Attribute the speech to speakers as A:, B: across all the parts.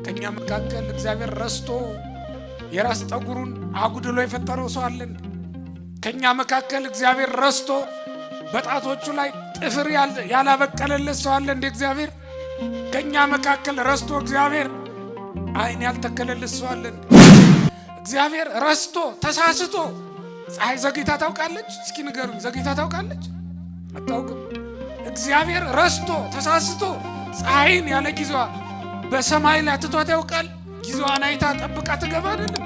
A: ከኛ መካከል እግዚአብሔር ረስቶ የራስ ጠጉሩን አጉድሎ የፈጠረው ሰው አለ? ከኛ መካከል እግዚአብሔር ረስቶ በጣቶቹ ላይ ጥፍር ያላበቀለለት ሰው አለ? እግዚአብሔር ከኛ መካከል ረስቶ እግዚአብሔር አይን ያልተከለለት ሰው አለ? እግዚአብሔር ረስቶ ተሳስቶ ፀሐይ ዘግይታ ታውቃለች? እስኪ ንገሩኝ፣ ዘግይታ ታውቃለች? አታውቅም። እግዚአብሔር ረስቶ ተሳስቶ ፀሐይን ያለ ጊዜዋ በሰማይ ላይ ትቷት ያውቃል? ጊዜዋን አይታ ጠብቃ ትገባ አይደለም?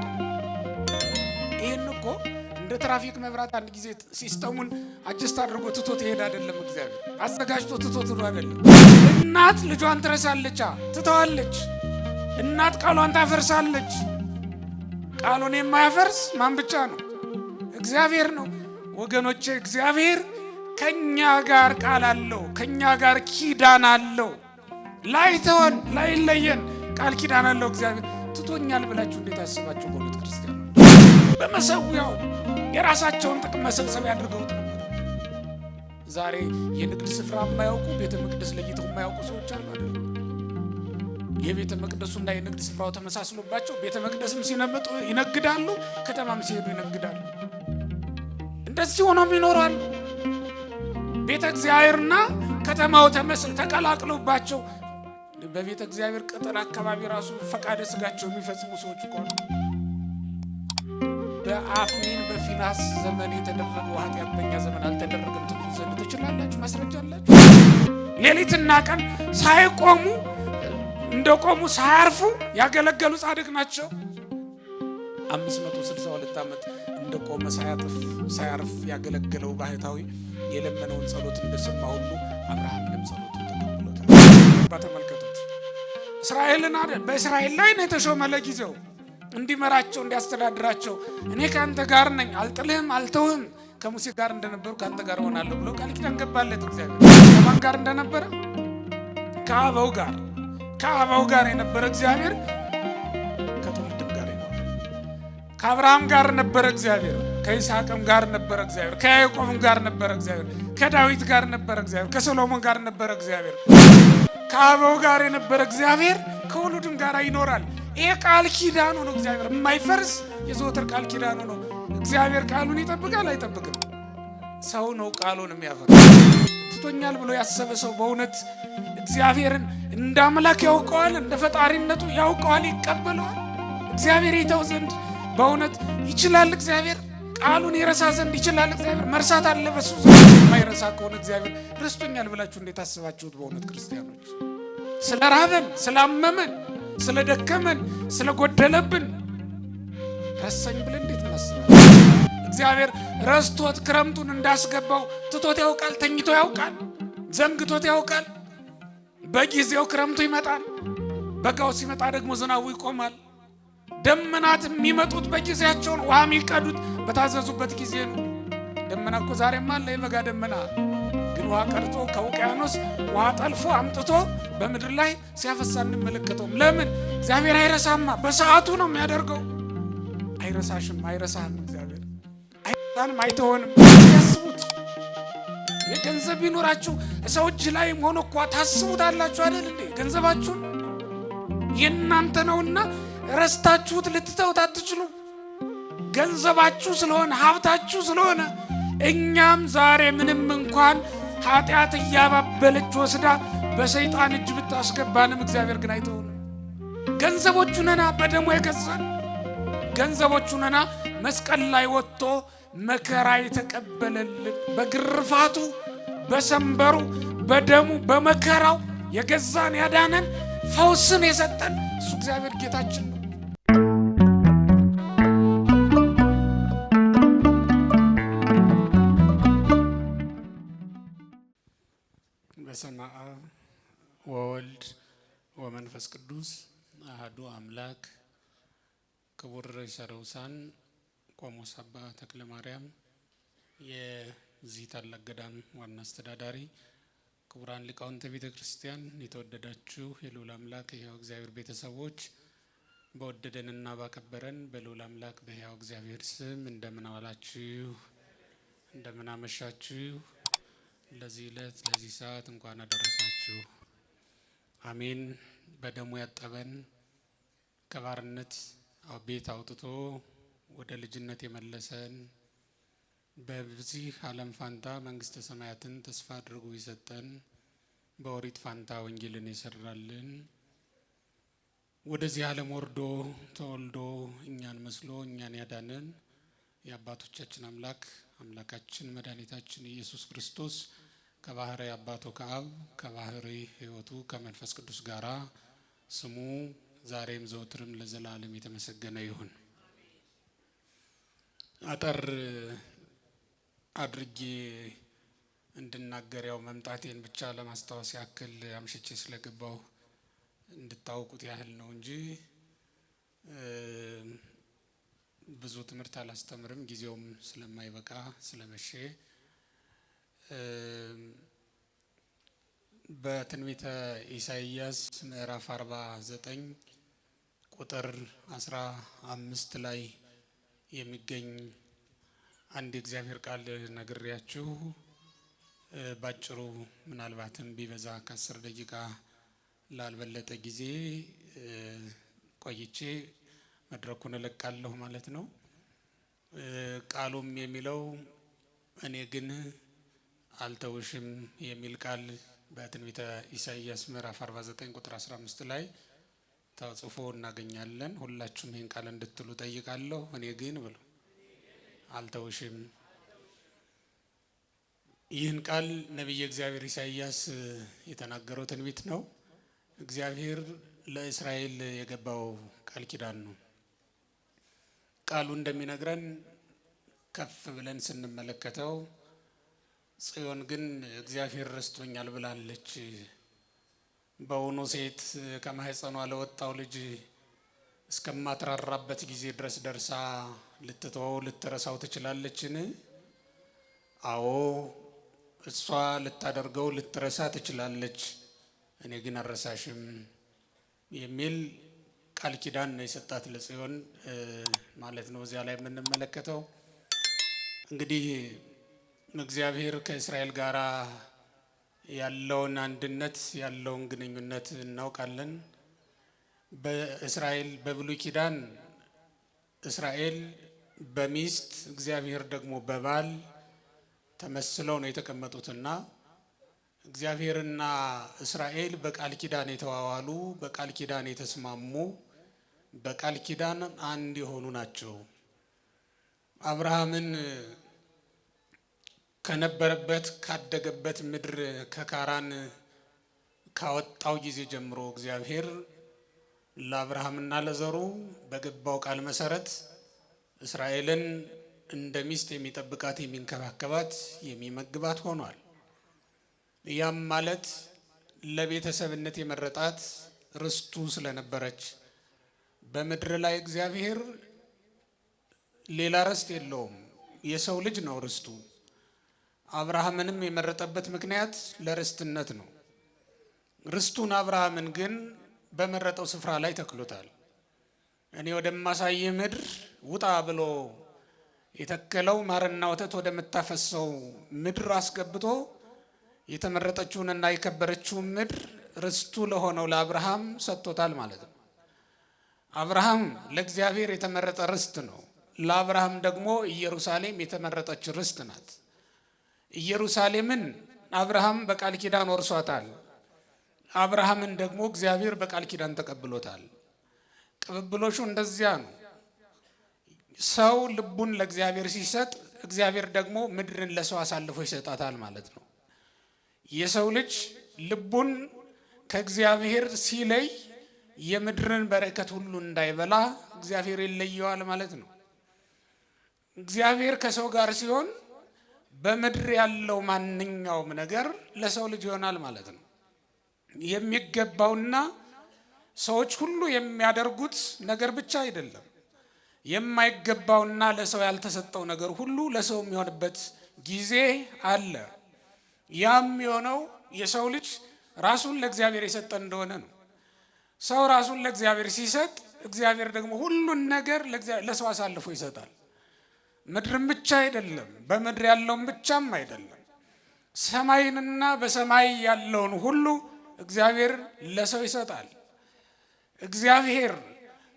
A: ይሄን እኮ እንደ ትራፊክ መብራት አንድ ጊዜ ሲስተሙን አጀስት አድርጎ ትቶት ይሄድ አይደለም? እግዚአብሔር አዘጋጅቶ ትቶት ነው አይደለም? እናት ልጇን ትረሳለች፣ ትተዋለች። እናት ቃሏን ታፈርሳለች። ቃሉን የማያፈርስ ማን ብቻ ነው? እግዚአብሔር ነው። ወገኖቼ እግዚአብሔር ከኛ ጋር ቃል አለው፣ ከኛ ጋር ኪዳን አለው። ላይተወን ላይለየን ቃል ኪዳን አለው። እግዚአብሔር ትቶኛል ብላችሁ እንዴት አስባችሁ? በእውነት ክርስቲያኖች በመሰዊያው የራሳቸውን ጥቅም መሰብሰብ ያድርገውት ነበር። ዛሬ የንግድ ስፍራ የማያውቁ ቤተ መቅደስ ለይተው የማያውቁ ሰዎች አሉ አይደል? የቤተ መቅደሱና የንግድ ስፍራው ተመሳስሎባቸው ቤተ መቅደስም ሲነምጡ ይነግዳሉ፣ ከተማም ሲሄዱ ይነግዳሉ። እንደዚህ ሆኖም ይኖራሉ። ቤተ እግዚአብሔርና ከተማው ተቀላቅሎባቸው በቤተ እግዚአብሔር ቅጥር አካባቢ ራሱ ፈቃደ ስጋቸው የሚፈጽሙ ሰዎች እኮ ነው። በአፍኒን በፊናስ ዘመን የተደረገው ኃጢአት በእኛ ዘመን አልተደረገም ትሉ ዘንድ ትችላላችሁ? ማስረጃ አላችሁ? ሌሊትና ቀን ሳይቆሙ እንደቆሙ ሳያርፉ ያገለገሉ ጻድቅ ናቸው። 562 ዓመት እንደቆመ ሳያርፍ ያገለገለው ባህታዊ የለመነውን ጸሎት እንደሰማ ሁሉ አብርሃምንም ጸሎቱን ተቀብሎታል። ተመልከቱት። እስራኤልን አይደል በእስራኤል ላይ ነው የተሾመ ለጊዜው እንዲመራቸው እንዲያስተዳድራቸው። እኔ ከአንተ ጋር ነኝ፣ አልጥልህም፣ አልተውህም፣ ከሙሴ ጋር እንደነበሩ ከአንተ ጋር ሆናለሁ ብሎ ቃል ኪዳን ገባለት። እግዚአብሔር ከማን ጋር እንደነበረ? ከአበው ጋር የነበረ እግዚአብሔር ከትውልድም ጋር ይኖራል። ከአብርሃም ጋር ነበረ እግዚአብሔር፣ ከይስሐቅም ጋር ነበረ እግዚአብሔር፣ ከያዕቆብም ጋር ነበረ እግዚአብሔር፣ ከዳዊት ጋር ነበረ እግዚአብሔር፣ ከሰሎሞን ጋር ነበረ እግዚአብሔር። ከአበው ጋር የነበረ እግዚአብሔር ከውሉድም ጋር ይኖራል። ይሄ ቃል ኪዳኑ ነው። እግዚአብሔር የማይፈርስ የዘወትር ቃል ኪዳኑ ነው። እግዚአብሔር ቃሉን ይጠብቃል አይጠብቅም? ሰው ነው ቃሉን የሚያፈርስ። ትቶኛል ብሎ ያሰበ ሰው በእውነት እግዚአብሔርን እንደ አምላክ ያውቀዋል፣ እንደ ፈጣሪነቱ ያውቀዋል፣ ይቀበለዋል። እግዚአብሔር ይተው ዘንድ በእውነት ይችላል? እግዚአብሔር ቃሉን ይረሳ ዘንድ ይችላል? እግዚአብሔር መርሳት አለ በሱ ዘንድ? የማይረሳ ከሆነ እግዚአብሔር ረስቶኛል ብላችሁ እንዴት አስባችሁት? በእውነት ክርስቲያኖች ስለ ራበን፣ ስላመመን፣ ስለደከመን፣ ስለጎደለብን ረሳኝ ብለን እንዴት እናስባለን? እግዚአብሔር ረስቶት ክረምቱን እንዳስገባው ትቶት ያውቃል? ተኝቶ ያውቃል? ዘንግቶት ያውቃል? በጊዜው ክረምቱ ይመጣል፣ በጋው ሲመጣ ደግሞ ዝናቡ ይቆማል። ደመናት የሚመጡት በጊዜያቸው ነው። ውሃ የሚቀዱት በታዘዙበት ጊዜ ነው። ደመና እኮ ዛሬም አለ፣ የበጋ ደመና ግን ውሃ ቀድቶ ከውቅያኖስ ውሃ ጠልፎ አምጥቶ በምድር ላይ ሲያፈሳ እንመለከተውም። ለምን? እግዚአብሔር አይረሳማ፣ በሰዓቱ ነው የሚያደርገው። አይረሳሽም፣ አይረሳህም። እግዚአብሔር አይረሳንም፣ አይተሆንም። ያስቡት። የገንዘብ ቢኖራችሁ ሰው እጅ ላይ ሆኖ እኮ ታስቡታላችሁ አይደል እንዴ? ገንዘባችሁን የእናንተ ነውና ረስታችሁት ልትተውት አትችሉም። ገንዘባችሁ ስለሆነ ሀብታችሁ ስለሆነ እኛም ዛሬ ምንም እንኳን ኃጢአት እያባበለች ወስዳ በሰይጣን እጅ ብታስገባንም እግዚአብሔር ግን አይተውንም። ገንዘቦቹ ነና በደሙ የገዛን ገንዘቦቹ ነና መስቀል ላይ ወጥቶ መከራ የተቀበለልን በግርፋቱ በሰንበሩ በደሙ በመከራው የገዛን ያዳነን ፈውስን የሰጠን እሱ እግዚአብሔር ጌታችን ነው። በስመ አብ ወወልድ ወመንፈስ ቅዱስ አሐዱ አምላክ። ክቡር ርዕሰ ልኡካን ቆሞስ አባ ተክለ ማርያም የዚህ ታላቅ ገዳም ዋና አስተዳዳሪ፣ ክቡራን ሊቃውንተ ቤተ ክርስቲያን፣ የተወደዳችሁ የልዑል አምላክ የሕያው እግዚአብሔር ቤተሰቦች፣ በወደደንና ባከበረን በልዑል አምላክ በሕያው እግዚአብሔር ስም እንደምን ዋላችሁ? እንደምን አመሻችሁ? ለዚህ ዕለት ለዚህ ሰዓት እንኳን አደረሳችሁ። አሜን።
B: በደሙ ያጠበን ከባርነት ቤት አውጥቶ ወደ ልጅነት የመለሰን በዚህ ዓለም ፋንታ መንግስተ ሰማያትን ተስፋ አድርጎ የሰጠን በኦሪት ፋንታ ወንጌልን የሰራልን ወደዚህ ዓለም ወርዶ ተወልዶ እኛን መስሎ እኛን ያዳነን የአባቶቻችን አምላካችን መድኃኒታችን ኢየሱስ ክርስቶስ ከባህሪ አባቱ ከአብ ከባህሪ ሕይወቱ ከመንፈስ ቅዱስ ጋራ ስሙ ዛሬም ዘወትርም ለዘላለም የተመሰገነ ይሁን። አጠር አድርጌ እንድናገር ያው መምጣቴን ብቻ ለማስታወስ ያክል አምሽቼ ስለገባው እንድታውቁት ያህል ነው እንጂ ብዙ ትምህርት አላስተምርም፣ ጊዜውም ስለማይበቃ ስለመሸ። በትንቢተ ኢሳይያስ ምዕራፍ 49 ቁጥር 15 ላይ የሚገኝ አንድ የእግዚአብሔር ቃል ነግሬያችሁ ባጭሩ ምናልባትም ቢበዛ ከ10 ደቂቃ ላልበለጠ ጊዜ ቆይቼ መድረኩን እለቃለሁ ማለት ነው። ቃሉም የሚለው እኔ ግን አልተውሽም የሚል ቃል በትንቢተ ኢሳይያስ ምዕራፍ 49 ቁጥር 15 ላይ ተጽፎ እናገኛለን። ሁላችሁም ይህን ቃል እንድትሉ ጠይቃለሁ። እኔ ግን ብሎ አልተውሽም። ይህን ቃል ነቢየ እግዚአብሔር ኢሳይያስ የተናገረው ትንቢት ነው። እግዚአብሔር ለእስራኤል የገባው ቃል ኪዳን ነው። ቃሉ እንደሚነግረን ከፍ ብለን ስንመለከተው ጽዮን ግን እግዚአብሔር ረስቶኛል ብላለች። በውኑ ሴት ከማህፀኗ ለወጣው ልጅ እስከማትራራበት ጊዜ ድረስ ደርሳ ልትተወው ልትረሳው ትችላለችን? አዎ እሷ ልታደርገው ልትረሳ ትችላለች፣ እኔ ግን አልረሳሽም የሚል ቃል ኪዳን ነው የሰጣት ለጽዮን ማለት ነው። እዚያ ላይ የምንመለከተው እንግዲህ እግዚአብሔር ከእስራኤል ጋር ያለውን አንድነት ያለውን ግንኙነት እናውቃለን። በእስራኤል በብሉይ ኪዳን እስራኤል በሚስት እግዚአብሔር ደግሞ በባል ተመስለው ነው የተቀመጡትና እግዚአብሔርና እስራኤል በቃል ኪዳን የተዋዋሉ በቃል ኪዳን የተስማሙ በቃል ኪዳን አንድ የሆኑ ናቸው። አብርሃምን ከነበረበት ካደገበት ምድር ከካራን ካወጣው ጊዜ ጀምሮ እግዚአብሔር ለአብርሃምና ለዘሩ በገባው ቃል መሰረት እስራኤልን እንደ ሚስት የሚጠብቃት የሚንከባከባት የሚመግባት ሆኗል። ያም ማለት ለቤተሰብነት የመረጣት ርስቱ ስለነበረች በምድር ላይ እግዚአብሔር ሌላ ርስት የለውም፣ የሰው ልጅ ነው ርስቱ። አብርሃምንም የመረጠበት ምክንያት ለርስትነት ነው። ርስቱን አብርሃምን ግን በመረጠው ስፍራ ላይ ተክሎታል። እኔ ወደማሳይህ ምድር ውጣ ብሎ የተከለው ማርና ወተት ወደምታፈሰው ምድር አስገብቶ የተመረጠችውንና የከበረችውን ምድር ርስቱ ለሆነው ለአብርሃም ሰጥቶታል ማለት ነው። አብርሃም ለእግዚአብሔር የተመረጠ ርስት ነው። ለአብርሃም ደግሞ ኢየሩሳሌም የተመረጠች ርስት ናት። ኢየሩሳሌምን አብርሃም በቃል ኪዳን ወርሷታል። አብርሃምን ደግሞ እግዚአብሔር በቃል ኪዳን ተቀብሎታል። ቅብብሎሹ እንደዚያ ነው። ሰው ልቡን ለእግዚአብሔር ሲሰጥ እግዚአብሔር ደግሞ ምድርን ለሰው አሳልፎ ይሰጣታል ማለት ነው። የሰው ልጅ ልቡን ከእግዚአብሔር ሲለይ የምድርን በረከት ሁሉ እንዳይበላ እግዚአብሔር ይለየዋል ማለት ነው። እግዚአብሔር ከሰው ጋር ሲሆን በምድር ያለው ማንኛውም ነገር ለሰው ልጅ ይሆናል ማለት ነው። የሚገባውና ሰዎች ሁሉ የሚያደርጉት ነገር ብቻ አይደለም። የማይገባውና ለሰው ያልተሰጠው ነገር ሁሉ ለሰው የሚሆንበት ጊዜ አለ። ያም የሆነው የሰው ልጅ ራሱን ለእግዚአብሔር የሰጠ እንደሆነ ነው። ሰው ራሱን ለእግዚአብሔር ሲሰጥ እግዚአብሔር ደግሞ ሁሉን ነገር ለሰው አሳልፎ ይሰጣል። ምድርን ብቻ አይደለም፣ በምድር ያለውን ብቻም አይደለም፣ ሰማይንና በሰማይ ያለውን ሁሉ እግዚአብሔር ለሰው ይሰጣል። እግዚአብሔር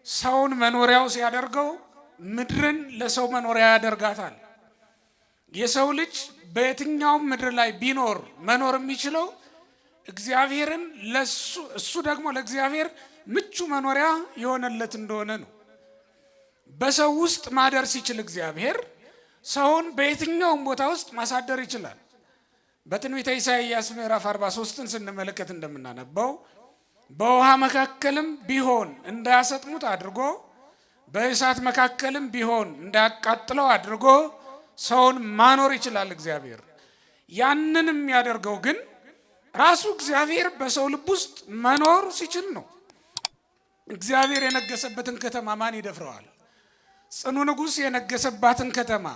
B: ሰውን መኖሪያው ሲያደርገው ምድርን ለሰው መኖሪያ ያደርጋታል። የሰው ልጅ በየትኛውም ምድር ላይ ቢኖር መኖር የሚችለው እግዚአብሔርን እሱ ደግሞ ለእግዚአብሔር ምቹ መኖሪያ የሆነለት እንደሆነ ነው። በሰው ውስጥ ማደር ሲችል እግዚአብሔር ሰውን በየትኛውም ቦታ ውስጥ ማሳደር ይችላል። በትንቢተ ኢሳይያስ ምዕራፍ 43ን ስንመለከት እንደምናነበው በውሃ መካከልም ቢሆን እንዳያሰጥሙት አድርጎ በእሳት መካከልም ቢሆን እንዳያቃጥለው አድርጎ ሰውን ማኖር ይችላል እግዚአብሔር። ያንን የሚያደርገው ግን ራሱ እግዚአብሔር በሰው ልብ ውስጥ መኖር ሲችል ነው። እግዚአብሔር የነገሰበትን ከተማ ማን ይደፍረዋል? ጽኑ ንጉሥ የነገሰባትን ከተማ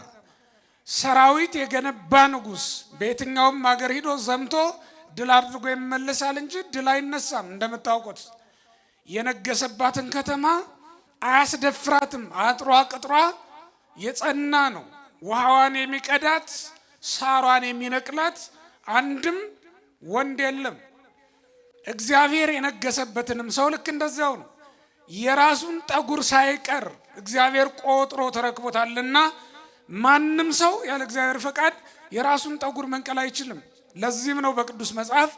B: ሰራዊት የገነባ ንጉሥ በየትኛውም ሀገር ሂዶ ዘምቶ ድል አድርጎ ይመለሳል እንጂ ድል አይነሳም። እንደምታውቁት የነገሰባትን ከተማ አያስደፍራትም። አጥሯ ቅጥሯ የጸና ነው። ውሃዋን የሚቀዳት ሳሯን የሚነቅላት አንድም ወንድ የለም። እግዚአብሔር የነገሰበትንም ሰው ልክ እንደዚያው ነው። የራሱን ጠጉር ሳይቀር እግዚአብሔር ቆጥሮ ተረክቦታልና ማንም ሰው ያለ እግዚአብሔር ፈቃድ የራሱን ጠጉር መንቀል አይችልም። ለዚህም ነው በቅዱስ መጽሐፍ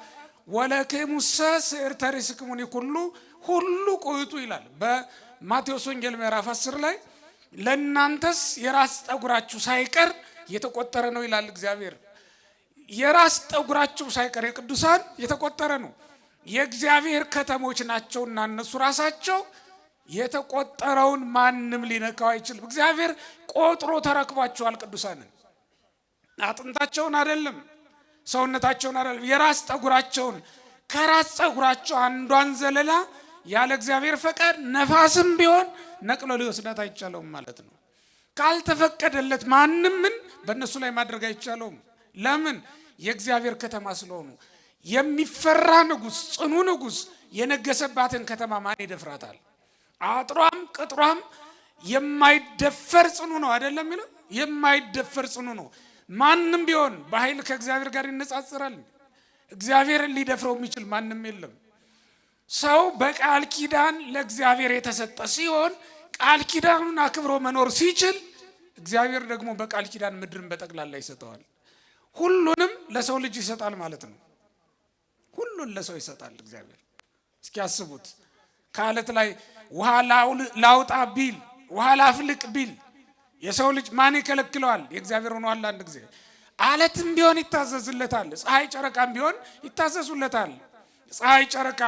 B: ወለክሙሰ ስዕርተ ርእስክሙኒ ሁሉ ቁይጡ ይላል። በማቴዎስ ወንጌል ምዕራፍ 10 ላይ ለእናንተስ የራስ ጠጉራችሁ ሳይቀር የተቆጠረ ነው ይላል እግዚአብሔር። የራስ ጠጉራችሁ ሳይቀር የቅዱሳን የተቆጠረ ነው። የእግዚአብሔር ከተሞች ናቸውና እነሱ ራሳቸው የተቆጠረውን ማንም ሊነካው አይችልም። እግዚአብሔር ቆጥሮ ተረክቧቸዋል። ቅዱሳንን አጥንታቸውን አይደለም፣ ሰውነታቸውን አይደለም፣ የራስ ጠጉራቸውን። ከራስ ጠጉራቸው አንዷን ዘለላ ያለ እግዚአብሔር ፈቃድ ነፋስም ቢሆን ነቅሎ ሊወስዳት አይቻለውም ማለት ነው። ካልተፈቀደለት ማንም ምን በእነሱ ላይ ማድረግ አይቻለውም። ለምን? የእግዚአብሔር ከተማ ስለሆኑ። የሚፈራ ንጉሥ፣ ጽኑ ንጉሥ የነገሰባትን ከተማ ማን ይደፍራታል? አጥሯም ቅጥሯም የማይደፈር ጽኑ ነው አይደለም የሚለው? የማይደፈር ጽኑ ነው። ማንም ቢሆን በኃይል ከእግዚአብሔር ጋር ይነጻጽራል። እግዚአብሔርን ሊደፍረው የሚችል ማንም የለም። ሰው በቃል ኪዳን ለእግዚአብሔር የተሰጠ ሲሆን ቃል ኪዳኑን አክብሮ መኖር ሲችል እግዚአብሔር ደግሞ በቃል ኪዳን ምድርን በጠቅላላ ይሰጠዋል። ሁሉንም ለሰው ልጅ ይሰጣል ማለት ነው። ሁሉን ለሰው ይሰጣል እግዚአብሔር። እስኪ አስቡት፣ ከአለት ላይ ውሃ ላውጣ ቢል፣ ውሃ ላፍልቅ ቢል የሰው ልጅ ማን ይከለክለዋል? የእግዚአብሔር ሆኗል። አንድ ጊዜ አለትም ቢሆን ይታዘዝለታል፣ ፀሐይ ጨረቃም ቢሆን ይታዘዙለታል። ፀሐይ ጨረቃ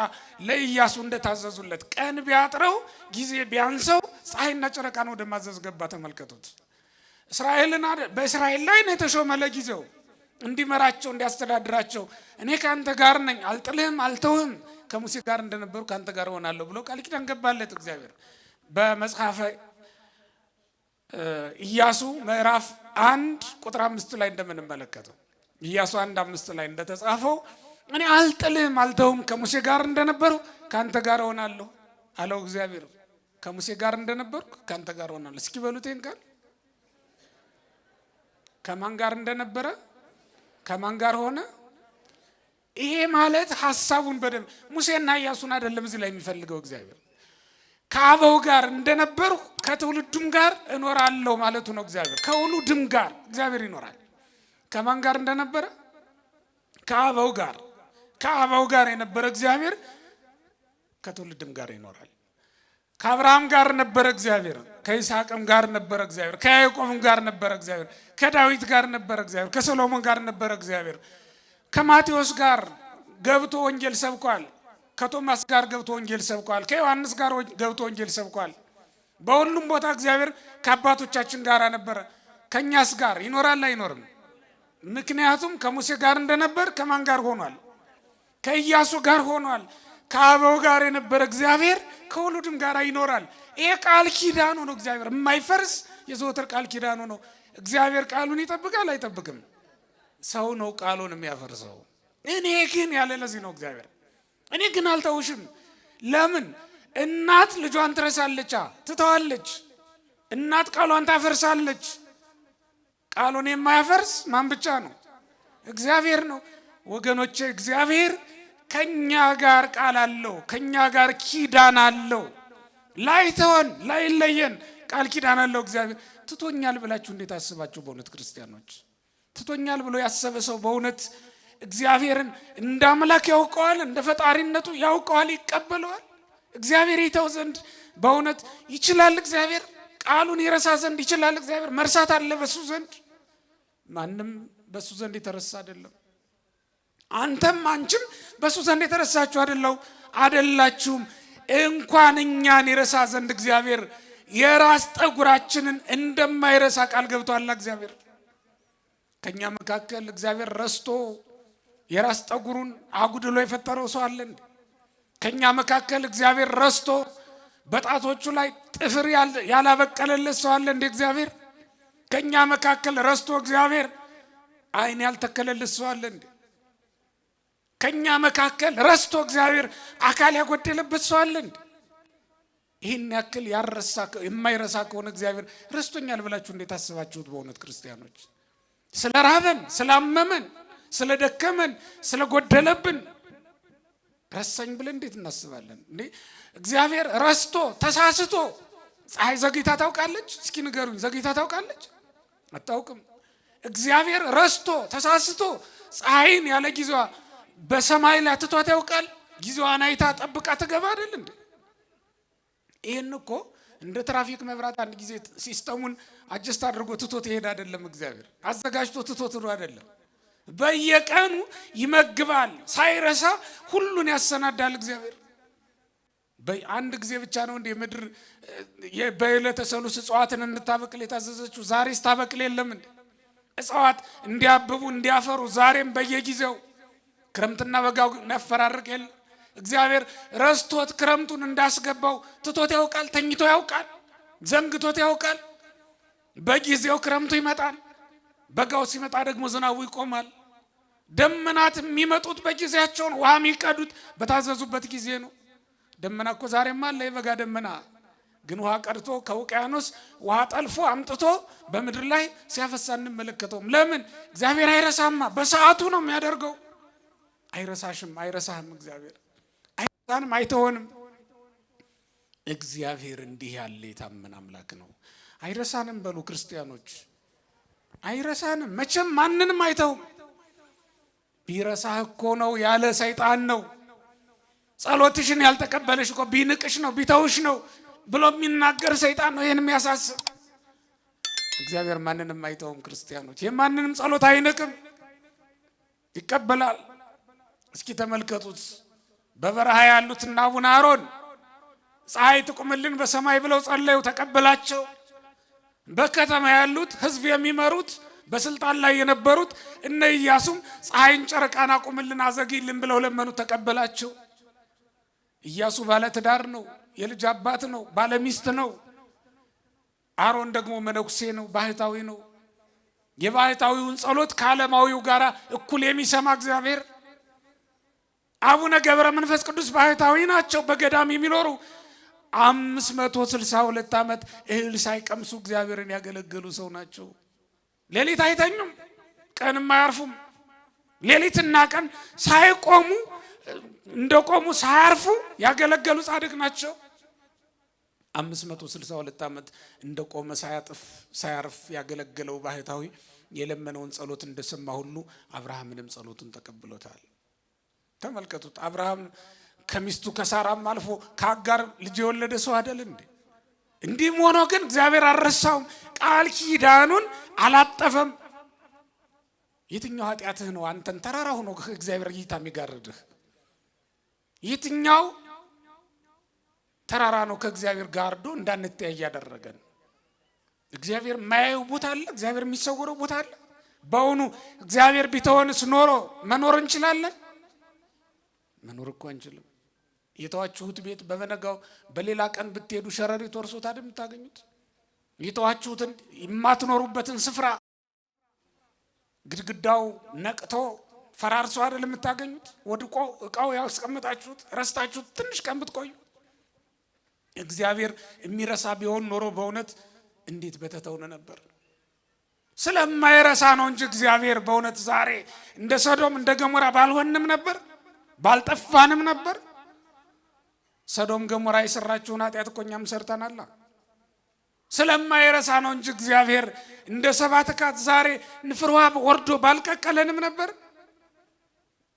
B: ለኢያሱ እንደታዘዙለት ቀን ቢያጥረው ጊዜ ቢያንሰው ፀሐይና ጨረቃን ወደ ማዘዝ ገባ። ተመልከቱት። በእስራኤል ላይ ነው የተሾመ ለጊዜው እንዲመራቸው እንዲያስተዳድራቸው። እኔ ከአንተ ጋር ነኝ፣ አልጥልህም፣ አልተውህም፣ ከሙሴ ጋር እንደነበሩ ከአንተ ጋር እሆናለሁ ብሎ ቃል ኪዳን ገባለት እግዚአብሔር። በመጽሐፈ ኢያሱ ምዕራፍ 1 ቁጥር 5 ላይ እንደምንመለከተው ኢያሱ 1:5 ላይ እንደተጻፈው እኔ አልጥልህም፣ አልተውህም፣ ከሙሴ ጋር እንደነበሩ ከአንተ ጋር እሆናለሁ አለው እግዚአብሔር። ከሙሴ ጋር እንደነበርኩ ከአንተ ጋር እሆናለሁ። እስኪ በሉቴን ቃል ከማን ጋር እንደነበረ ከማን ጋር ሆነ? ይሄ ማለት ሐሳቡን በደንብ ሙሴና ኢያሱን አይደለም እዚህ ላይ የሚፈልገው እግዚአብሔር። ከአበው ጋር እንደነበርኩ ከትውልዱም ጋር እኖራለሁ ማለቱ ነው እግዚአብሔር። ከውሉድም ጋር እግዚአብሔር ይኖራል። ከማን ጋር እንደነበረ? ከአበው ጋር። ከአበው ጋር የነበረ እግዚአብሔር ከትውልድም ጋር ይኖራል። ከአብርሃም ጋር ነበረ እግዚአብሔር፣ ከይስሐቅም ጋር ነበረ እግዚአብሔር፣ ከያዕቆብም ጋር ነበረ እግዚአብሔር፣ ከዳዊት ጋር ነበረ እግዚአብሔር፣ ከሰሎሞን ጋር ነበረ እግዚአብሔር። ከማቴዎስ ጋር ገብቶ ወንጌል ሰብኳል። ከቶማስ ጋር ገብቶ ወንጌል ሰብኳል። ከዮሐንስ ጋር ገብቶ ወንጌል ሰብኳል። በሁሉም ቦታ እግዚአብሔር ከአባቶቻችን ጋር ነበረ። ከኛስ ጋር ይኖራል አይኖርም? ምክንያቱም ከሙሴ ጋር እንደነበር ከማን ጋር ሆኗል? ከኢያሱ ጋር ሆኗል። ከአበው ጋር የነበረ እግዚአብሔር ከውሉድም ጋር ይኖራል። ይሄ ቃል ኪዳኑ ነው። እግዚአብሔር የማይፈርስ የዘወትር ቃል ኪዳኑ ነው። እግዚአብሔር ቃሉን ይጠብቃል አይጠብቅም? ሰው ነው ቃሉን የሚያፈርሰው። እኔ ግን ያለ ለዚህ ነው እግዚአብሔር እኔ ግን አልተውሽም። ለምን? እናት ልጇን ትረሳለች፣ ትተዋለች። እናት ቃሏን ታፈርሳለች። ቃሉን የማያፈርስ ማን ብቻ ነው? እግዚአብሔር ነው። ወገኖቼ እግዚአብሔር ከኛ ጋር ቃል አለው፣ ከኛ ጋር ኪዳን አለው። ላይተወን ላይለየን ቃል ኪዳን አለው እግዚአብሔር። ትቶኛል ብላችሁ እንዴት አስባችሁ? በእውነት ክርስቲያኖች ትቶኛል ብሎ ያሰበ ሰው በእውነት እግዚአብሔርን እንደ አምላክ ያውቀዋል፣ እንደ ፈጣሪነቱ ያውቀዋል፣ ይቀበለዋል። እግዚአብሔር ይተው ዘንድ በእውነት ይችላል? እግዚአብሔር ቃሉን ይረሳ ዘንድ ይችላል? እግዚአብሔር መርሳት አለ በሱ ዘንድ? ማንም በሱ ዘንድ የተረሳ አይደለም። አንተም አንቺም በሱ ዘንድ የተረሳችሁ አይደላችሁም። እንኳን እኛን ይረሳ ዘንድ እግዚአብሔር የራስ ጠጉራችንን እንደማይረሳ ቃል ገብቷል። እግዚአብሔር ከኛ መካከል እግዚአብሔር ረስቶ የራስ ጠጉሩን አጉድሎ የፈጠረው ሰው አለ እንዴ? ከኛ መካከል እግዚአብሔር ረስቶ በጣቶቹ ላይ ጥፍር ያላበቀለለት ሰው አለ እንዴ? እግዚአብሔር ከኛ መካከል ረስቶ እግዚአብሔር ዓይን ያልተከለለት ሰው አለ እንዴ? ከኛ መካከል ረስቶ እግዚአብሔር አካል ያጎደለበት ሰው አለ እንዴ? ይህን ያክል የማይረሳ ከሆነ እግዚአብሔር ረስቶኛል ብላችሁ እንዴት አስባችሁት? በእውነት ክርስቲያኖች ስለ ራበን፣ ስላመመን፣ ስለ ደከመን፣ ስለ ጎደለብን ረሳኝ ብለን እንዴት እናስባለን እንዴ? እግዚአብሔር ረስቶ ተሳስቶ ፀሐይ ዘግይታ ታውቃለች? እስኪ ንገሩኝ፣ ዘግይታ ታውቃለች? አታውቅም። እግዚአብሔር ረስቶ ተሳስቶ ፀሐይን ያለ ጊዜዋ በሰማይ ላይ ትቷት ያውቃል? ጊዜዋን አይታ ጠብቃ ትገባ አይደል እንዴ? ይሄን እኮ እንደ ትራፊክ መብራት አንድ ጊዜ ሲስተሙን አጀስት አድርጎ ትቶት ይሄድ አይደለም። እግዚአብሔር አዘጋጅቶ ትቶት ነው አይደለም። በየቀኑ ይመግባል፣ ሳይረሳ ሁሉን ያሰናዳል እግዚአብሔር። በአንድ ጊዜ ብቻ ነው እንደ ምድር በዕለተ ሰሉስ እጽዋትን እንድታበቅል የታዘዘችው? ዛሬ ስታበቅል የለም እንዴ? እጽዋት እንዲያብቡ እንዲያፈሩ ዛሬም በየጊዜው ክረምትና በጋው ነፈራርቅ የለ? እግዚአብሔር ረስቶት ክረምቱን እንዳስገባው ትቶት ያውቃል? ተኝቶ ያውቃል? ዘንግቶት ያውቃል? በጊዜው ክረምቱ ይመጣል፣ በጋው ሲመጣ ደግሞ ዝናቡ ይቆማል። ደመናት የሚመጡት በጊዜያቸው ነው። ውሃ የሚቀዱት በታዘዙበት ጊዜ ነው። ደመና እኮ ዛሬም አለ፣ የበጋ ደመና ግን ውሃ ቀድቶ ከውቅያኖስ ውሃ ጠልፎ አምጥቶ በምድር ላይ ሲያፈሳ እንመለከተውም። ለምን? እግዚአብሔር አይረሳማ፣ በሰዓቱ ነው የሚያደርገው። አይረሳሽም፣ አይረሳህም። እግዚአብሔር አይረሳንም፣ አይተወንም። እግዚአብሔር እንዲህ ያለ የታመነ አምላክ ነው። አይረሳንም በሉ ክርስቲያኖች፣ አይረሳንም። መቼም ማንንም አይተውም። ቢረሳህ እኮ ነው ያለ ሰይጣን ነው። ጸሎትሽን ያልተቀበለሽ እኮ ቢንቅሽ ነው ቢተውሽ ነው ብሎ የሚናገር ሰይጣን ነው ይህን የሚያሳስብ። እግዚአብሔር ማንንም አይተውም ክርስቲያኖች። የማንንም ጸሎት አይንቅም፣ ይቀበላል። እስኪ ተመልከቱት። በበረሃ ያሉትና አቡነ አሮን ፀሐይ ትቁምልን በሰማይ ብለው ጸለዩ፣ ተቀበላቸው። በከተማ ያሉት ህዝብ የሚመሩት በስልጣን ላይ የነበሩት እነ ኢያሱም ፀሐይን ጨረቃን አቁምልን አዘግይልን ብለው ለመኑ፣ ተቀበላቸው። ኢያሱ ባለ ትዳር ነው፣ የልጅ አባት ነው፣ ባለ ሚስት ነው። አሮን ደግሞ መነኩሴ ነው፣ ባህታዊ ነው። የባህታዊውን ጸሎት ከዓለማዊው ጋር እኩል የሚሰማ እግዚአብሔር። አቡነ ገብረ መንፈስ ቅዱስ ባህታዊ ናቸው፣ በገዳም የሚኖሩ 562 ዓመት እህል ሳይቀምሱ እግዚአብሔርን ያገለገሉ ሰው ናቸው። ሌሊት አይተኙም፣ ቀንም አያርፉም። ሌሊትና ቀን ሳይቆሙ እንደቆሙ ሳያርፉ ያገለገሉ ጻድቅ ናቸው። 562 ዓመት እንደቆመ ሳያርፍ ያገለገለው ባህታዊ የለመነውን ጸሎት እንደሰማ ሁሉ አብርሃምንም ጸሎቱን ተቀብሎታል። ተመልከቱት። አብርሃም ከሚስቱ ከሳራም አልፎ ከአጋር ልጅ የወለደ ሰው አይደል እንዴ? እንዲህም ሆኖ ግን እግዚአብሔር አልረሳውም፣ ቃል ኪዳኑን አላጠፈም። የትኛው ኃጢአትህ ነው አንተን ተራራ ሆኖ ከእግዚአብሔር እይታ የሚጋርድህ? የትኛው ተራራ ነው ከእግዚአብሔር ጋርዶ እንዳንተያይ ያደረገን? እግዚአብሔር የማያየው ቦታ አለ? እግዚአብሔር የሚሰወረው ቦታ አለ? በእውኑ እግዚአብሔር ቢተወንስ ኖሮ መኖር እንችላለን? መኖር እኮ አንችልም። የተዋችሁት ቤት በበነጋው በሌላ ቀን ብትሄዱ ሸረሪት ወርሶት አይደል የምታገኙት? የተዋችሁትን የማትኖሩበትን ስፍራ ግድግዳው ነቅቶ ፈራርሶ አይደል የምታገኙት? ወድቆ እቃው ያስቀምጣችሁት ረስታችሁት ትንሽ ቀን ብትቆዩ። እግዚአብሔር የሚረሳ ቢሆን ኖሮ በእውነት እንዴት በተተውነ ነበር። ስለማይረሳ ነው እንጂ እግዚአብሔር በእውነት ዛሬ እንደ ሰዶም እንደ ገሞራ ባልሆንም ነበር። ባልጠፋንም ነበር። ሰዶም ገሞራ የሰራችውን ኃጢአት እኮ እኛም ሰርተናል። ስለማይረሳ ነው እንጂ እግዚአብሔር እንደ ሰባት ካት ዛሬ ንፍርዋ ወርዶ ባልቀቀለንም ነበር።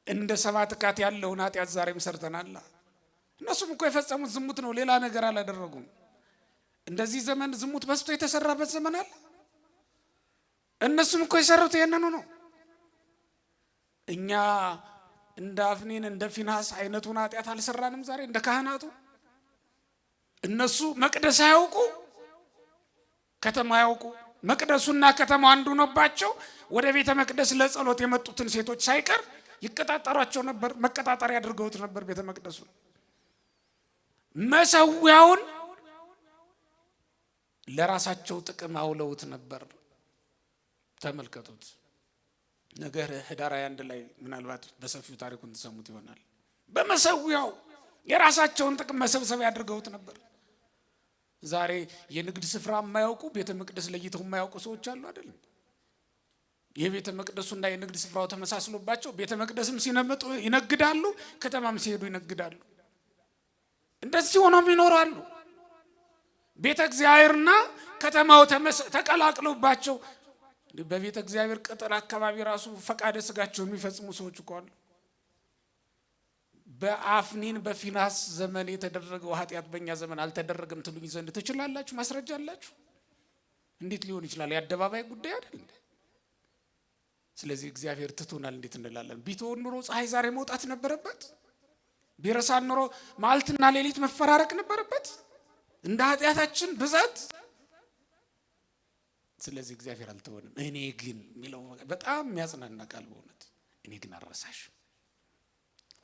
B: እንደ ሰባት ካት ያለውን ኃጢአት ዛሬም ሰርተናል። እነሱም እኮ የፈጸሙት ዝሙት ነው፣ ሌላ ነገር አላደረጉም። እንደዚህ ዘመን ዝሙት በዝቶ የተሰራበት ዘመን አለ። እነሱም እኮ የሰሩት ይሄንኑ ነው። እኛ እንደ አፍኒን እንደ ፊናስ አይነቱን ኃጢአት አልሰራንም ዛሬ እንደ ካህናቱ። እነሱ መቅደስ አያውቁ፣ ከተማ አያውቁ። መቅደሱና ከተማው አንዱ ነውባቸው። ወደ ቤተ መቅደስ ለጸሎት የመጡትን ሴቶች ሳይቀር ይቀጣጠሯቸው ነበር። መቀጣጠሪያ አድርገውት ነበር ቤተ መቅደሱን። መሰዊያውን ለራሳቸው ጥቅም አውለውት ነበር። ተመልከቱት። ነገር ህዳር 21 ላይ ምናልባት በሰፊው ታሪኩን ተሰሙት ይሆናል። በመሰዊያው የራሳቸውን ጥቅም መሰብሰቢያ አድርገውት ነበር። ዛሬ የንግድ ስፍራ የማያውቁ ቤተ መቅደስ ለይተው የማያውቁ ሰዎች አሉ አይደል? የቤተ መቅደሱና የንግድ ስፍራው ተመሳስሎባቸው ቤተ መቅደስም ሲነምጡ ይነግዳሉ፣ ከተማም ሲሄዱ ይነግዳሉ። እንደዚህ ሆነው ይኖራሉ። ቤተ እግዚአብሔርና ከተማው ተቀላቅለውባቸው በቤተ እግዚአብሔር ቅጥር አካባቢ ራሱ ፈቃደ ስጋቸው የሚፈጽሙ ሰዎች እኮ አሉ። በአፍኒን በፊናስ ዘመን የተደረገው ኃጢአት በእኛ ዘመን አልተደረገም ትሉኝ ዘንድ ትችላላችሁ? ማስረጃ አላችሁ? እንዴት ሊሆን ይችላል? የአደባባይ ጉዳይ አይደል እንዴ? ስለዚህ እግዚአብሔር ትቶናል እንዴት እንላለን? ቢተወን ኑሮ ፀሐይ ዛሬ መውጣት ነበረበት። ቢረሳን ኑሮ መዓልትና ሌሊት መፈራረቅ ነበረበት እንደ ኃጢአታችን ብዛት። ስለዚህ እግዚአብሔር አልተወንም። እኔ ግን የሚለው በጣም የሚያጽናና ቃል በእውነት እኔ ግን አልረሳሽም።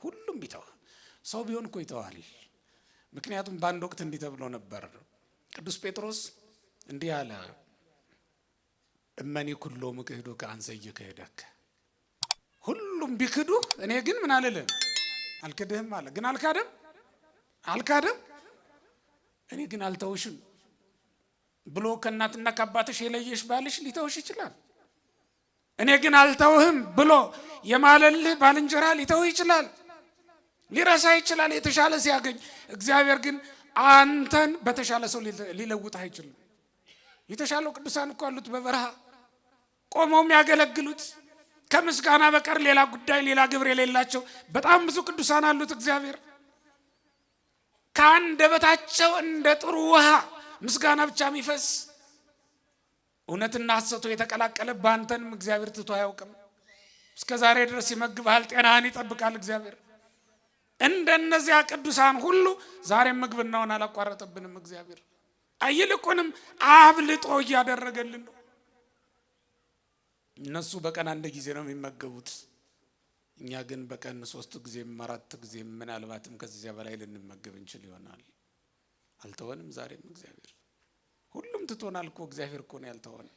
B: ሁሉም ቢተው ሰው ቢሆን እኮ ይተዋል። ምክንያቱም በአንድ ወቅት እንዲህ ተብሎ ነበር። ቅዱስ ጴጥሮስ እንዲህ አለ፣ እመኒ ኩሎሙ ክህዱከ አንሰ ኢይክህደከ። ሁሉም ቢክዱ እኔ ግን ምን አልልም አልክድህም አለ። ግን አልካደም። እኔ ግን አልተውሽም ብሎ ከእናትና ከአባትሽ የለየሽ ባልሽ ሊተውሽ ይችላል። እኔ ግን አልተውህም ብሎ የማለልህ ባልንጀራ ሊተው ይችላል፣ ሊረሳ ይችላል የተሻለ ሲያገኝ። እግዚአብሔር ግን አንተን በተሻለ ሰው ሊለውጥ አይችልም። የተሻለው ቅዱሳን እኮ አሉት በበረሃ ቆመው የሚያገለግሉት ከምስጋና በቀር ሌላ ጉዳይ ሌላ ግብር የሌላቸው በጣም ብዙ ቅዱሳን አሉት እግዚአብሔር። ከአንደበታቸው እንደ ጥሩ ውሃ ምስጋና ብቻ የሚፈስ እውነትና ሐሰቱ የተቀላቀለ ባንተንም እግዚአብሔር ትቶ አያውቅም። እስከ ዛሬ ድረስ ይመግብሃል፣ ጤናህን ይጠብቃል እግዚአብሔር። እንደነዚያ ቅዱሳን ሁሉ ዛሬም ምግብናውን አላቋረጠብንም እግዚአብሔር። አይልቁንም አብልጦ እያደረገልን ነው። እነሱ በቀን አንድ ጊዜ ነው የሚመገቡት፣ እኛ ግን በቀን 3 ጊዜ 4 ጊዜ ምናልባትም ከዚያ በላይ ልንመገብ እንችል ይሆናል። አልተወንም ዛሬም እግዚአብሔር። ሁሉም ትቶናል እኮ እግዚአብሔር እኮ ነው ያልተወን።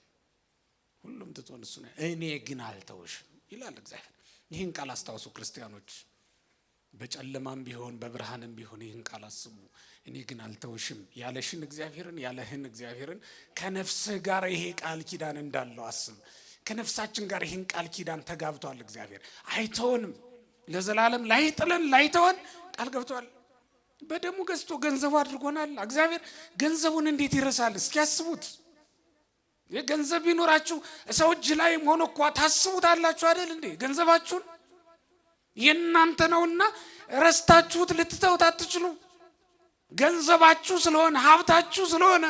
B: ሁሉም ትቶን እሱ ነው። እኔ ግን አልተውሽም ይላል እግዚአብሔር። ይህን ቃል አስታውሱ ክርስቲያኖች። በጨለማም ቢሆን በብርሃንም ቢሆን ይህን ቃል አስቡ። እኔ ግን አልተውሽም ያለሽን እግዚአብሔርን ያለህን እግዚአብሔርን ከነፍስህ ጋር ይሄ ቃል ኪዳን እንዳለው አስብ። ከነፍሳችን ጋር ይህን ቃል ኪዳን ተጋብቷል እግዚአብሔር። አይተወንም፣ ለዘላለም ላይጥለን ላይተወን ቃል ገብቷል። በደሙ ገዝቶ ገንዘቡ አድርጎናል እግዚአብሔር። ገንዘቡን እንዴት ይረሳል? እስኪ ያስቡት። የገንዘብ ቢኖራችሁ ሰው እጅ ላይ ሆኖ እኮ ታስቡታላችሁ አይደል እንዴ? ገንዘባችሁን የእናንተ ነውና ረስታችሁት ልትተውት አትችሉ። ገንዘባችሁ ስለሆነ ሀብታችሁ ስለሆነ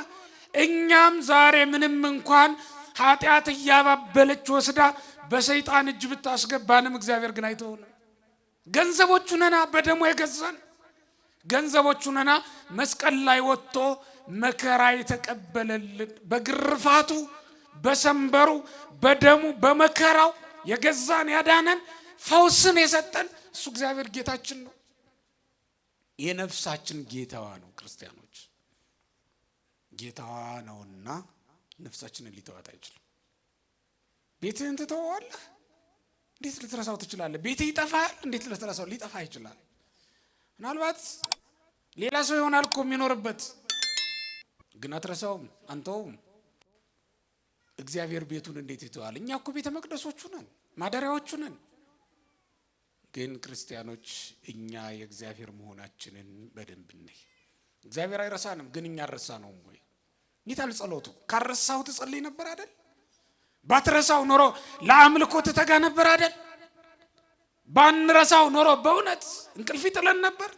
B: እኛም ዛሬ ምንም እንኳን ኃጢአት እያባበለች ወስዳ በሰይጣን እጅ ብታስገባንም እግዚአብሔር ግን አይተውንም። ገንዘቦቹ ነና በደሙ የገዛን ገንዘቦቹ ነና መስቀል ላይ ወጥቶ መከራ የተቀበለልን በግርፋቱ በሰንበሩ በደሙ በመከራው የገዛን ያዳነን ፈውስን የሰጠን እሱ እግዚአብሔር ጌታችን ነው። የነፍሳችን ጌታዋ ነው። ክርስቲያኖች ጌታዋ ነውና ነፍሳችንን ሊተዋት አይችልም። ቤትህን ትተዋለህ፣ እንዴት ልትረሳው ትችላለህ? ቤትህ ይጠፋል፣ እንዴት ልትረሳው? ሊጠፋ ይችላል። ምናልባት ሌላ ሰው ይሆናል እኮ የሚኖርበት፣ ግን አትረሳውም፣ አንተውም። እግዚአብሔር ቤቱን እንዴት ይተዋል? እኛ እኮ ቤተ መቅደሶቹ ነን፣ ማደሪያዎቹ ነን። ግን ክርስቲያኖች እኛ የእግዚአብሔር መሆናችንን በደንብ ነይ። እግዚአብሔር አይረሳንም፣ ግን እኛ ረሳነውም ወይ? ይታል ጸሎቱ ካረሳው ትጸልይ ነበር አይደል? ባትረሳው ኖሮ ለአምልኮ ትተጋ ነበር አይደል? ባንረሳው ኖሮ በእውነት እንቅልፍ ይጥለን ነበር።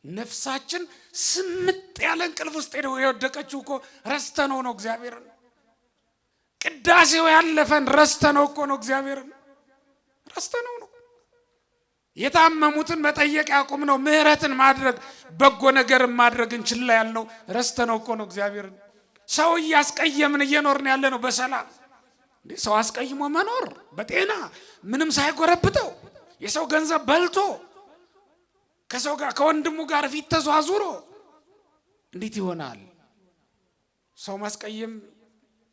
B: ነፍሳችን ስምጥ ያለ እንቅልፍ ውስጥ የወደቀችው እኮ ረስተነው ነው እግዚአብሔርን። ቅዳሴው ያለፈን ረስተነው እኮ ነው እግዚአብሔርን፣ ረስተነው ነው። የታመሙትን መጠየቅ ያቁም ነው፣ ምህረትን ማድረግ በጎ ነገርን ማድረግ እንችላ ያልነው ረስተነው እኮ ነው እግዚአብሔርን። ሰው እያስቀየምን እየኖርን ያለ ነው በሰላም። ሰው አስቀይሞ መኖር በጤና ምንም ሳይጎረብተው የሰው ገንዘብ በልቶ ከሰው ጋር ከወንድሙ ጋር ፊት ተዟዙሮ እንዴት ይሆናል? ሰው ማስቀየም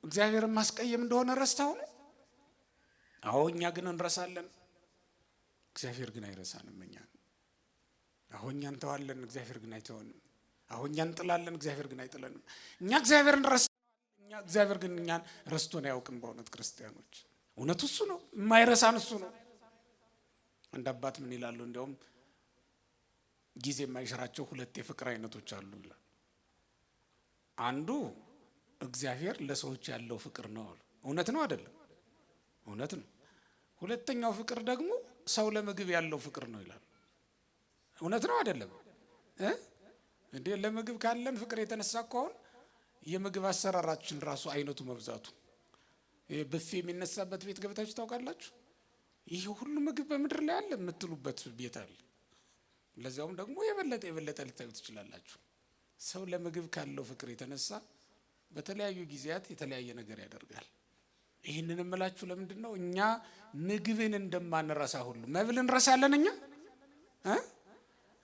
B: እግዚአብሔርን ማስቀየም እንደሆነ ረስተው ነው። አዎ እኛ ግን እንረሳለን፣ እግዚአብሔር ግን አይረሳንም። አዎ እኛ እንተዋለን፣ እግዚአብሔር ግን አይተወንም። አዎ እኛ እንጥላለን፣ እግዚአብሔር ግን አይጥለንም። እኛ እግዚአብሔርን ረስተናል፣ እግዚአብሔር ግን እኛን ረስቶን አያውቅም። በእውነት ክርስቲያኖች እውነቱ እሱ ነው፣ የማይረሳን እሱ ነው። አንድ አባት ምን ይላሉ? እንዲያውም ጊዜ የማይሽራቸው ሁለት የፍቅር አይነቶች አሉ ይላል። አንዱ እግዚአብሔር ለሰዎች ያለው ፍቅር ነው። እውነት ነው አይደለም? እውነት ነው። ሁለተኛው ፍቅር ደግሞ ሰው ለምግብ ያለው ፍቅር ነው ይላል። እውነት ነው አይደለም? እንዴ ለምግብ ካለን ፍቅር የተነሳ ከሆነ የምግብ አሰራራችን ራሱ አይነቱ መብዛቱ፣ ብፌ የሚነሳበት ቤት ገብታችሁ ታውቃላችሁ? ይሄ ሁሉ ምግብ በምድር ላይ አለ የምትሉበት ቤት አለ። ለዚያውም ደግሞ የበለጠ ልታዩ ትችላላችሁ። ሰው ለምግብ ካለው ፍቅር የተነሳ በተለያዩ ጊዜያት የተለያየ ነገር ያደርጋል። ይህንን እምላችሁ ለምንድን ነው? እኛ ምግብን እንደማንረሳ ሁሉ መብል እንረሳለን። እኛ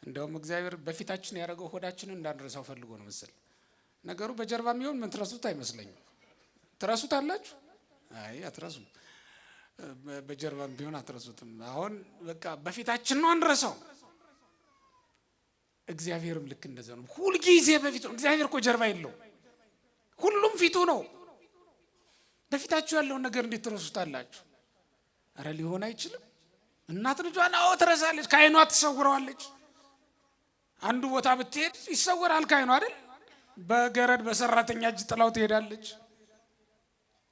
B: እንደውም እግዚአብሔር በፊታችን ያደረገው ሆዳችንን እንዳንረሳው ፈልጎ ነው መሰል። ነገሩ በጀርባ የሚሆን ምን ትረሱት አይመስለኝም። ትረሱት አላችሁ? አይ አትረሱም። በጀርባም ቢሆን አትረሱትም። አሁን በቃ በፊታችን ነው አንረሳው። እግዚአብሔርም ልክ እንደዛ ነው። ሁሉ ጊዜ በፊቱ ነው። እግዚአብሔር እኮ ጀርባ የለው፣ ሁሉም ፊቱ ነው። በፊታችሁ ያለውን ነገር እንዴት ትረሱታላችሁ? አረ ሊሆን አይችልም። እናት ልጇን አዎ ትረሳለች፣ ከዓይኗ ትሰውረዋለች። አንዱ ቦታ ብትሄድ ይሰወራል ከዓይኗ አይደል? በገረድ በሰራተኛ እጅ ጥላው ትሄዳለች።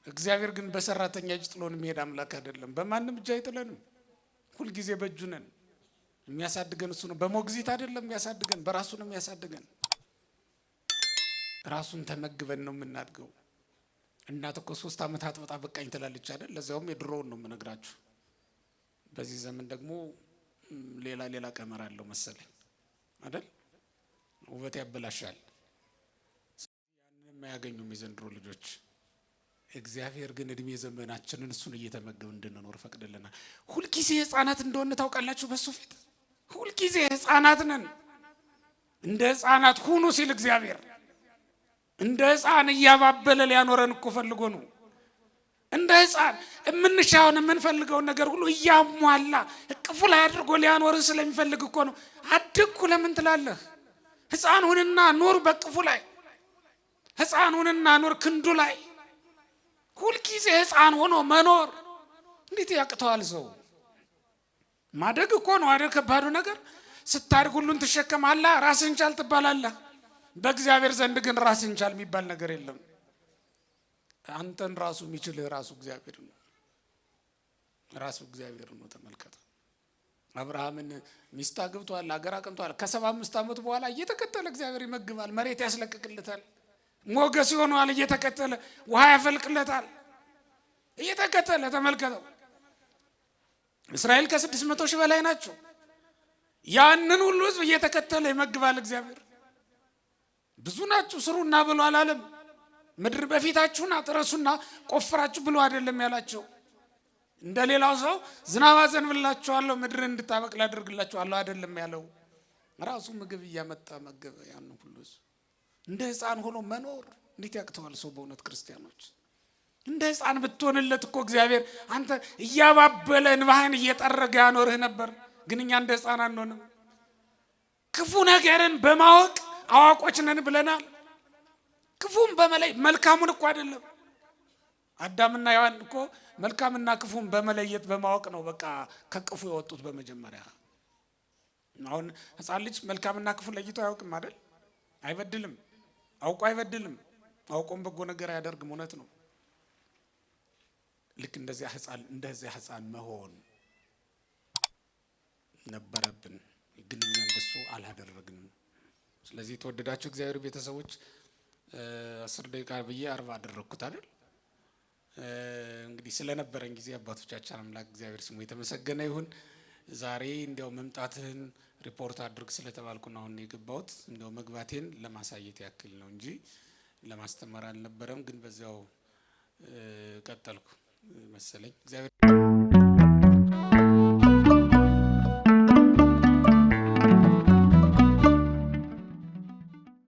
B: እግዚአብሔር ግን በሰራተኛ እጅ ጥሎን የሚሄድ አምላክ አይደለም። በማንም እጅ አይጥለንም። ሁል ጊዜ በእጁ ነን። የሚያሳድገን እሱ ነው። በሞግዚት አይደለም የሚያሳድገን፣ በራሱ ነው የሚያሳድገን። ራሱን ተመግበን ነው የምናድገው። እናት እኮ 3 ዓመት አጥብጣ በቃኝ ትላለች አይደል? ለዚያውም የድሮውን ነው የምነግራችሁ። በዚህ ዘመን ደግሞ ሌላ ቀመር አለው መሰለኝ አይደል? ውበት ያበላሻል። ያንን የማያገኙም የዘንድሮ ልጆች። እግዚአብሔር ግን እድሜ ዘመናችንን እሱን እየተመገብ እንድንኖር ፈቅድልናል። ሁልጊዜ ህፃናት እንደሆነ ታውቃላችሁ። በሱ ፊት ሁልጊዜ ህፃናት ነን። እንደ ህፃናት ሁኑ ሲል እግዚአብሔር እንደ ህፃን እያባበለ ሊያኖረን እኮ ፈልጎ ነው። እንደ ህፃን የምንሻውን የምንፈልገውን ነገር ሁሉ እያሟላ እቅፉ ላይ አድርጎ ሊያኖር ስለሚፈልግ እኮ ነው። አድግኩ ለምን ትላለህ? ህፃን ሁንና ኑር በቅፉ ላይ። ህፃን ሁንና ኑር ክንዱ ላይ። ሁልጊዜ ህፃን ሆኖ መኖር እንዴት ያቅተዋል ሰው? ማደግ እኮ ነው አይደል? ከባዱ ነገር ስታድግ ሁሉን ትሸከማለህ፣ ራስህን ቻል ትባላለህ። በእግዚአብሔር ዘንድ ግን ራስህን ቻል የሚባል ነገር የለም። አንተን ራሱ የሚችልህ ራሱ እግዚአብሔር ነው። ራሱ እግዚአብሔር ነው። ተመልከተ። አብርሃምን ሚስት አግብቷል፣ አገር አቅንቷል። ከ75 ዓመት በኋላ እየተከተለ እግዚአብሔር ይመግባል፣ መሬት ያስለቅቅለታል፣ ሞገስ ይሆነዋል። እየተከተለ ውሃ ያፈልቅለታል፣ እየተከተለ ተመልከተው። እስራኤል ከ600 ሺህ በላይ ናቸው። ያንን ሁሉ ህዝብ እየተከተለ ይመግባል እግዚአብሔር። ብዙ ናችሁ ስሩና ብሎ አላለም። ምድር በፊታችሁና ጥረሱና ቆፍራችሁ ብሎ አይደለም ያላቸው። እንደሌላው ሰው ዝናብ አዘንብላችኋለሁ ምድርን እንድታበቅል አደርግላችኋለሁ አይደለም ያለው። ራሱ ምግብ እያመጣ መገበ። ያን ሁሉ እንደ ህፃን ሆኖ መኖር እንዴት ያቅተዋል ሰው? በእውነት ክርስቲያኖች እንደ ህፃን ብትሆንለት እኮ እግዚአብሔር አንተ እያባበለ እንባህን እየጠረገ ያኖርህ ነበር። ግን እኛ እንደ ህፃን አንሆንም። ክፉ ነገርን በማወቅ አዋቆች ነን ብለናል። ክፉም በመለይ መልካሙን እኮ አይደለም። አዳምና ሔዋን እኮ መልካምና ክፉን በመለየት በማወቅ ነው በቃ ከቅፉ የወጡት በመጀመሪያ። አሁን ሕፃን ልጅ መልካምና ክፉ ለይቶ አያውቅም አይደል? አይበድልም፣ አውቆ አይበድልም፣ አውቆም በጎ ነገር አያደርግም። እውነት ነው። ልክ እንደዚያ ሕፃን መሆን ነበረብን፣ ግን እኛ እንደሱ አላደረግንም። ስለዚህ የተወደዳችሁ እግዚአብሔር ቤተሰቦች 10 ደቂቃ ብዬ 40 አደረግኩት አይደል? እንግዲህ ስለነበረን ጊዜ አባቶቻችን አምላክ እግዚአብሔር ስሙ የተመሰገነ ይሁን። ዛሬ እንዲያው መምጣትህን ሪፖርት አድርግ ስለተባልኩ ነው አሁን የገባሁት። እንዲያው መግባቴን ለማሳየት ያክል ነው እንጂ ለማስተማር አልነበረም። ግን በዚያው ቀጠልኩ መሰለኝ። እግዚአብሔር